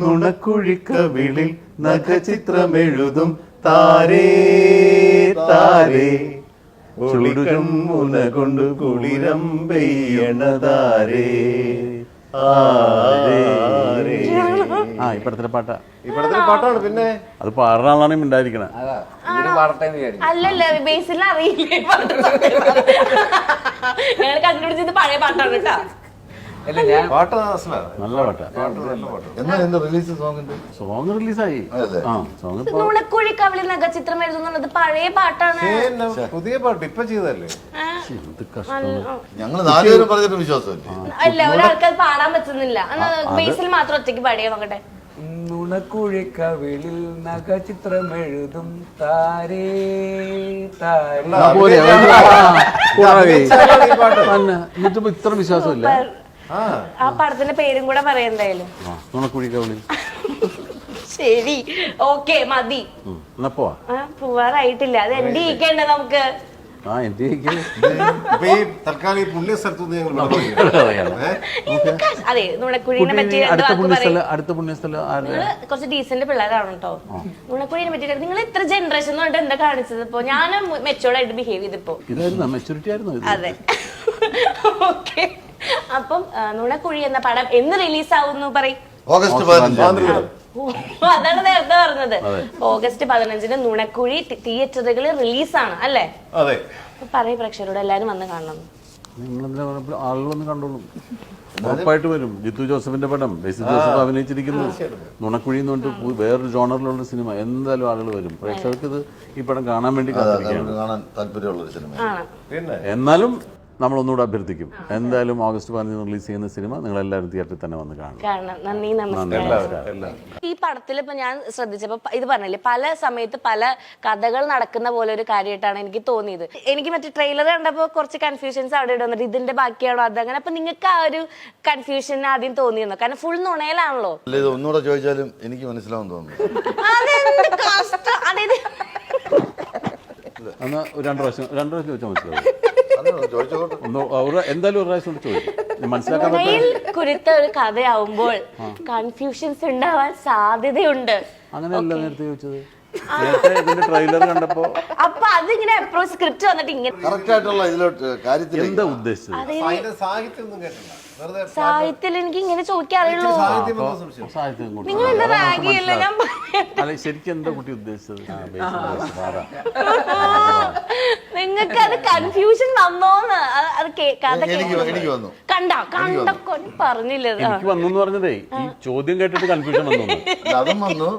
നുണക്കുഴിക്കവിളിൽ നഖചിത്രമെഴുതും താരേ താരേ ഒളികം മുന കൊണ്ട് കുളിരം പെയ്യണതാരേ. ഇപ്പഴത്തെ പാട്ടാ, ഇപ്പഴത്തെ പാട്ടാണ്. പിന്നെ അത് പാടുന്ന ആളാണ് ഉണ്ടായിരിക്കണേ. അല്ലല്ല, ബേസിൽ അറിയില്ലേ ഞങ്ങൾ കണ്ടുപിടിച്ചത് പഴയ പാട്ടാണ് കേട്ടാ. പാട്ട് നല്ല പാട്ടാ. സോങ് റിലീസായി. നുണക്കുഴി കവിളിൽ നഖചിത്രം എഴുതുന്നുള്ളത് പഴയ പാട്ടാണ്. പുതിയ പാട്ട് ഇപ്പൊ ചെയ്തല്ലേ? ഞങ്ങള് നാലുപേരും പറഞ്ഞിട്ട് വിശ്വാസമല്ലേ? അല്ല, ഒരാൾക്ക് അത് പാടാൻ പറ്റുന്നില്ല. ബേസിൽ മാത്രം ഒറ്റയ്ക്ക് പാടിയ നോക്കട്ടെ. നുണക്കുഴിക്കവിളിൽ നഖചിത്രമെഴുതും താരേ താരേ. എന്നിട്ട് ഇത്ര വിശ്വാസമില്ല. ആ പടത്തിന്റെ പേരും കൂടെ പറയാം എന്തായാലും. നുണക്കുഴിക്കവിളിൽ. ശരി, ഓക്കെ, മതി. പോവാറായിട്ടില്ല. അത് എന്റെ ഇരിക്കണ്ട നമുക്ക്. തൽക്കാലം ഈ പുണ്യ സ്ഥലത്ത് അതെ, നുണക്കുഴിനെ പറ്റി അടുത്ത പുണ്യസ്ഥലം കുറച്ച് ഡീസന്റ് പിള്ളേരാണ് കേട്ടോ. നുണക്കുഴിനെ പറ്റി നിങ്ങൾ ഇത്ര ജനറേഷൻ കൊണ്ട് എന്താ കാണിച്ചത്? ഇപ്പൊ ഞാൻ മെച്ചോർഡ് ആയിട്ട് ബിഹേവ് ചെയ്തപ്പോ മെച്ചൂരിറ്റി ആയിരുന്നു. അതെ, ഓക്കെ. അപ്പം നുണക്കുഴി എന്ന പടം എന്ന് റിലീസ് ആവുന്നു പറയും? ഓഗസ്റ്റ് 15. അതാണ് നേരത്തെ പറഞ്ഞത്. ഓഗസ്റ്റ് 15 നുണക്കുഴി തിയേറ്ററുകളിൽ റിലീസാണ് അല്ലേ? അതെ. പറയും പ്രേക്ഷകരോട് എല്ലാരും വന്ന് കാണണം. ആളുകൾ വന്ന് കണ്ടോളൂ, ഉറപ്പായിട്ട് വരും. ജിത്തു ജോസഫിന്റെ പടം, ബേസിൽ ജോസഫ് അഭിനയിച്ചിരിക്കുന്നു. നുണക്കുഴി എന്ന് പറഞ്ഞിട്ട് വേറൊരു ജോണറിലുള്ള സിനിമ. എന്തായാലും ആളുകൾ വരും. പ്രേക്ഷകർക്ക് ഇത് ഈ പടം കാണാൻ വേണ്ടി കാത്തിരിക്കുകയാണ്. കാണാൻ താല്പര്യമുള്ള ഒരു സിനിമ. എന്നാലും നമ്മളൊന്നുകൂടെ അഭ്യർത്ഥിക്കും, എന്തായാലും ഓഗസ്റ്റ് 15 റിലീസ് ചെയ്യുന്ന സിനിമ നിങ്ങൾ എല്ലാവരും തിയേറ്ററിൽ തന്നെ വന്ന് കാണണം. നന്ദി, നമസ്കാരം. ഈ പടത്തിൽ ഇപ്പൊ ഞാൻ ശ്രദ്ധിച്ചപ്പോ ഇത് പറഞ്ഞില്ലേ, പല സമയത്ത് പല കഥകൾ നടക്കുന്ന പോലെ ഒരു കാര്യമായിട്ടാണ് എനിക്ക് തോന്നിയത്. എനിക്ക് മറ്റേ ട്രെയിലർ കണ്ടപ്പോ കുറച്ച് കൺഫ്യൂഷൻസ് അവിടെ ഇവിടെ വന്നിട്ട് ഇതിന്റെ ബാക്കിയാണോ അതങ്ങനെ. അപ്പൊ നിങ്ങൾക്ക് ആ ഒരു കൺഫ്യൂഷൻ ആദ്യം തോന്നിയിരുന്നോ? കാരണം ഫുൾ നുണയിലാണല്ലോ. ഇത് ഒന്നുകൂടെ ചോദിച്ചാലും എനിക്ക് മനസ്സിലാവും തോന്നുന്നു. അതായത് രണ്ടു പ്രാവശ്യം ചോദിച്ചാൽ മനസ്സിലാവും. എന്തായാലും ഒരു പ്രാവശ്യം ചോദിക്കും, മനസ്സിലാക്കാൻ കുരുത്ത ഒരു കഥയാവുമ്പോൾ കൺഫ്യൂഷൻസ് ഉണ്ടാവാൻ സാധ്യതയുണ്ട്. അങ്ങനെയല്ല നേരത്തെ ചോദിച്ചത്. ഇതിന്റെ ട്രെയിലർ കണ്ടപ്പോ അപ്പൊ അതിങ്ങനെ എപ്പോഴും സ്ക്രിപ്റ്റ് വന്നിട്ട് ഇങ്ങനെ കറക്റ്റ് ആയിട്ടുള്ള ഇതിലോട്ട് കാര്യത്തിൽ എന്താ ഉദ്ദേശിച്ചത്? സാഹിത്യത്തിൽ എനിക്ക് ഇങ്ങനെ ചോദിക്കാൻ അറിയുള്ളൂ. നിങ്ങൾ എന്താ റാഗിയല്ല ഞാൻ അല്ലെ, ശരിക്കും എന്താ കുട്ടി ഉദ്ദേശിച്ചത്? നിങ്ങൾക്ക് അത് കൺഫ്യൂഷൻ വന്നോന്ന്? അത് എനിക്ക് വന്നു. കണ്ടോ പറഞ്ഞില്ല. എനിക്ക് വന്നു പറഞ്ഞതേ ഈ ചോദ്യം കേട്ടിട്ട് കൺഫ്യൂഷൻ വന്നു. അതും വന്നു.